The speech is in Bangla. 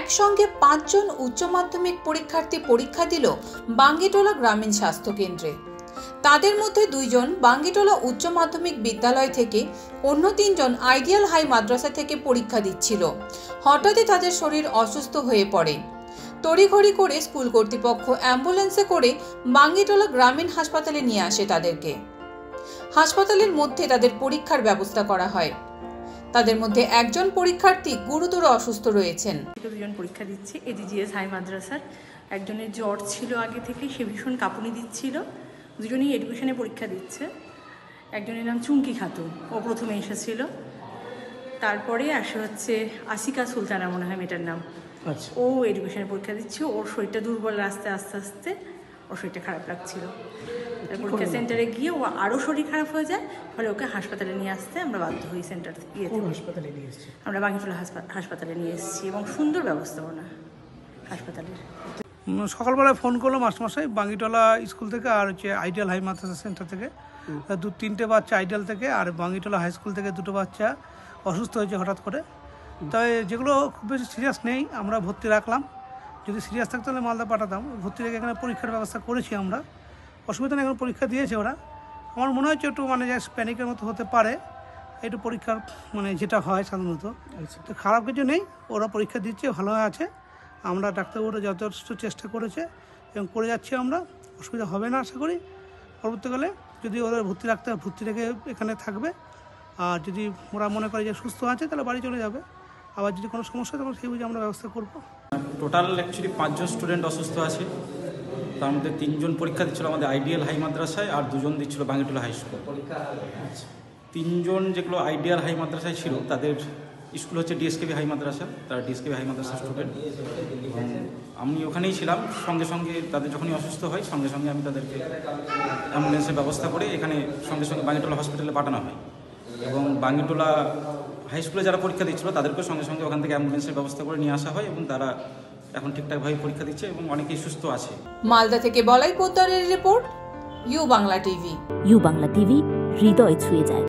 একসঙ্গে ৫ জন উচ্চ মাধ্যমিক পরীক্ষার্থী পরীক্ষা দিল বাঙ্গিটোলা গ্রামীণ স্বাস্থ্য কেন্দ্রে। তাদের মধ্যে ২ জন বাঙ্গিটোলা উচ্চ মাধ্যমিক বিদ্যালয় থেকে, অন্য ৩ জন আইডিয়াল হাই মাদ্রাসা থেকে পরীক্ষা দিচ্ছিল। হঠাৎই তাদের শরীর অসুস্থ হয়ে পড়ে। তড়িঘড়ি করে স্কুল কর্তৃপক্ষ অ্যাম্বুলেন্সে করে বাঙ্গিটোলা গ্রামীণ হাসপাতালে নিয়ে আসে তাদেরকে। হাসপাতালের মধ্যে তাদের পরীক্ষার ব্যবস্থা করা হয়। তাদের মধ্যে একজন পরীক্ষার্থী গুরুতর অসুস্থ রয়েছেন। 2 জন পরীক্ষা দিচ্ছে এডিজিএস হাই মাদ্রাসার। একজনের জ্বর ছিল আগে থেকে, সে ভীষণ কাঁপুনি দিচ্ছিল। দুজনেই এডুকেশনে পরীক্ষা দিচ্ছে। একজনের নাম চুমকি খাতুন, ও প্রথমে এসেছিল। তারপরে আসে হচ্ছে আসিকা সুলতানা, মনে হয় মেয়েটার নাম। আচ্ছা, ও এডুকেশনে পরীক্ষা দিচ্ছে। ওর শরীরটা দুর্বল, আস্তে আস্তে ওর শরীরটা খারাপ লাগছিল। পরীক্ষা সেন্টারে গিয়ে ও আরও শরীর খারাপ হয়ে যায়, ফলে ওকে হাসপাতালে নিয়ে আসতে আমরা বাধ্য হই। সেন্টার হাসপাতালে নিয়ে এসেছি আমরা, বাঙ্গিটোলা হাসপাতালে নিয়ে এসেছি, এবং সুন্দর ব্যবস্থাপনা হাসপাতালের। সকালবেলায় ফোন করলো মাস্টারমশাই বাঙ্গিটোলা স্কুল থেকে, আর হচ্ছে আইডিয়াল হাই মাদ্রাসা সেন্টার থেকে 2-3টে বাচ্চা আইডিয়াল থেকে, আর বাঙ্গিটোলা হাই স্কুল থেকে 2টো বাচ্চা অসুস্থ হয়েছে হঠাৎ করে। তাই যেগুলো খুব বেশি সিরিয়াস নেই আমরা ভর্তি রাখলাম। যদি সিরিয়াস থাকতো তাহলে মালদা পাঠাতাম। ভর্তি রেখে এখানে পরীক্ষার ব্যবস্থা করেছি আমরা, অসুবিধা নেই। এখন পরীক্ষা দিয়েছে ওরা। আমার মনে হচ্ছে একটু প্যানিকের মতো হতে পারে, একটু পরীক্ষার যেটা হয় সাধারণত। তো খারাপ কিছু নেই, ওরা পরীক্ষা দিচ্ছে, ভালো আছে। আমরা ডাক্তারবাবুরা যথেষ্ট চেষ্টা করেছে এবং করে যাচ্ছি আমরা, অসুবিধা হবে না আশা করি। পরবর্তীকালে যদি ওদের ভর্তি রাখতে হয়, ভর্তি রেখে এখানে থাকবে। আর যদি ওরা মনে করে যে সুস্থ আছে তাহলে বাড়ি চলে যাবে। আবার যদি কোনো সমস্যা তখন সেই বুঝে আমরা ব্যবস্থা করবো। টোটাল অ্যাকচুয়ালি 5 জন স্টুডেন্ট অসুস্থ আছে। তার মধ্যে 3 জন পরীক্ষা দিচ্ছিল আমাদের আইডিয়াল হাই মাদ্রাসায়, আর 2 জন দিচ্ছিল বাঙ্গিটোলা হাই স্কুল। 3 জন যেগুলো আইডিয়াল হাই মাদ্রাসায় ছিল তাদের স্কুল হচ্ছে ডিএসকেবি হাই মাদ্রাসা, তারা ডিএসকেবি হাই মাদ্রাসার স্টুডেন্ট। আমি ওখানেই ছিলাম। সঙ্গে সঙ্গে তাদের যখনই অসুস্থ হয় সঙ্গে সঙ্গে আমি তাদেরকে অ্যাম্বুলেন্সের ব্যবস্থা করে এখানে সঙ্গে সঙ্গে বাঙ্গিটোলা হসপিটালে পাঠানো হয়। এবং বাঙ্গিটোলা হাই স্কুলে যারা পরীক্ষা দিচ্ছিল তাদেরকেও সঙ্গে সঙ্গে ওখান থেকে অ্যাম্বুলেন্সের ব্যবস্থা করে নিয়ে আসা হয়, এবং তারা এখন ঠিকঠাকভাবে পরীক্ষা দিচ্ছে এবং অনেকেই সুস্থ আছে। মালদা থেকে বলাই পোদ্দারের report, U Bangla TV. U Bangla TV, হৃদয় ছুঁয়ে যায়।